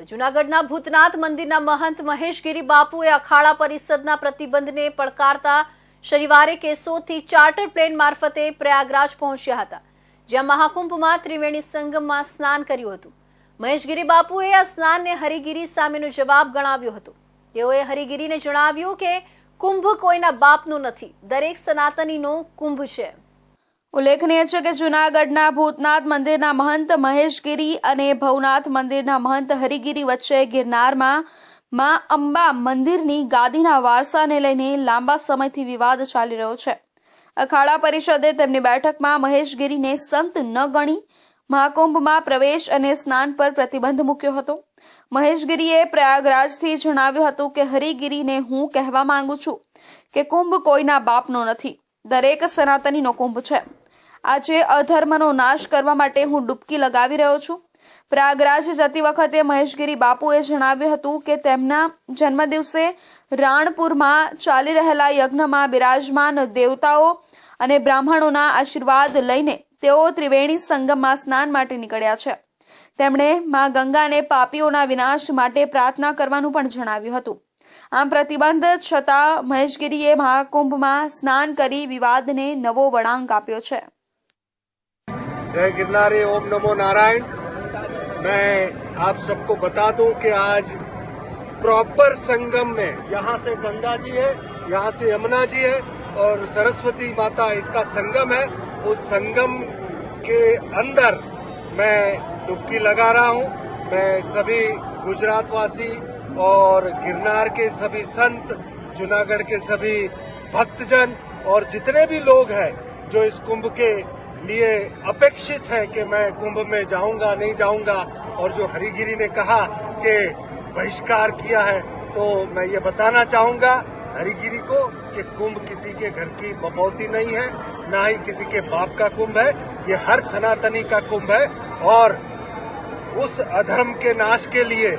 તો જૂનાગઢના ભૂતનાથ મંદિરના મહંત મહેશગીરી બાપુએ અખાડા પરિષદના પ્રતિબંધને પડકારતા શનિવારે કેશોદથી ચાર્ટર પ્લેન મારફતે પ્રયાગરાજ પહોંચ્યા હતા, જ્યાં મહાકુંભમાં ત્રિવેણી સંગમમાં સ્નાન કર્યું હતું। મહેશગીરી બાપુએ આ સ્નાનને હરિગીરી સામેનો જવાબ ગણાવ્યો હતો। તેઓએ હરિગીરીને જણાવ્યું કે કુંભ કોઈના બાપનો નથી, દરેક સનાતનીનો કુંભ છે। ઉલ્લેખનીય છે કે જૂનાગઢના ભૂતનાથ મંદિરના મહંત મહેશગીરી અને ભવનાથ મંદિરના મહંત હરિગીરી વચ્ચે ગિરનારમાં માં અંબા મંદિરની ગાદીના વારસાને લઈને લાંબા સમયથી વિવાદ ચાલી રહ્યો છે। અખાડા પરિષદે તેમની બેઠકમાં મહેશગીરીને સંત ન ગણી મહાકુંભમાં પ્રવેશ અને સ્નાન પર પ્રતિબંધ મૂક્યો હતો। મહેશગીરીએ પ્રયાગરાજથી જણાવ્યું હતું કે હરિગીરીને હું કહેવા માંગુ છું કે કુંભ કોઈના બાપનો નથી, દરેક સનાતનીનો કુંભ છે। આજે અધર્મનો નાશ કરવા માટે હું ડૂબકી લગાવી રહ્યો છું। પ્રયાગરાજ જતી વખતે મહેશગીરી બાપુએ જણાવ્યું હતું કે તેમના જન્મદિવસે રાણપુરમાં ચાલી રહેલા યજ્ઞમાં બિરાજમાન દેવતાઓ અને બ્રાહ્મણોના આશીર્વાદ લઈને તેઓ ત્રિવેણી સંગમમાં સ્નાન માટે નીકળ્યા છે। તેમણે માં ગંગાને પાપીઓના વિનાશ માટે પ્રાર્થના કરવાનું પણ જણાવ્યું હતું। આમ પ્રતિબંધ છતાં મહેશગીરીએ મહાકુંભમાં સ્નાન કરી વિવાદને નવો વળાંક આપ્યો છે। जय गिरनारी, ओम नमो नारायण। मैं आप सबको बता दूं कि आज प्रॉपर संगम में यहाँ से गंगा जी है, यहाँ से यमुना जी है और सरस्वती माता इसका संगम है। उस संगम के अंदर मैं डुबकी लगा रहा हूँ। मैं सभी गुजरात वासी और गिरनार के सभी संत, जूनागढ़ के सभी भक्तजन और जितने भी लोग हैं जो इस कुंभ के लिए अपेक्षित है कि मैं कुंभ में जाऊंगा नहीं जाऊंगा, और जो हरिगिरी ने कहा कि बहिष्कार किया है, तो मैं ये बताना चाहूंगा हरिगिरी को कि कुंभ किसी के घर की बपौती नहीं है, ना ही किसी के बाप का कुंभ है। ये हर सनातनी का कुंभ है और उस अधर्म के नाश के लिए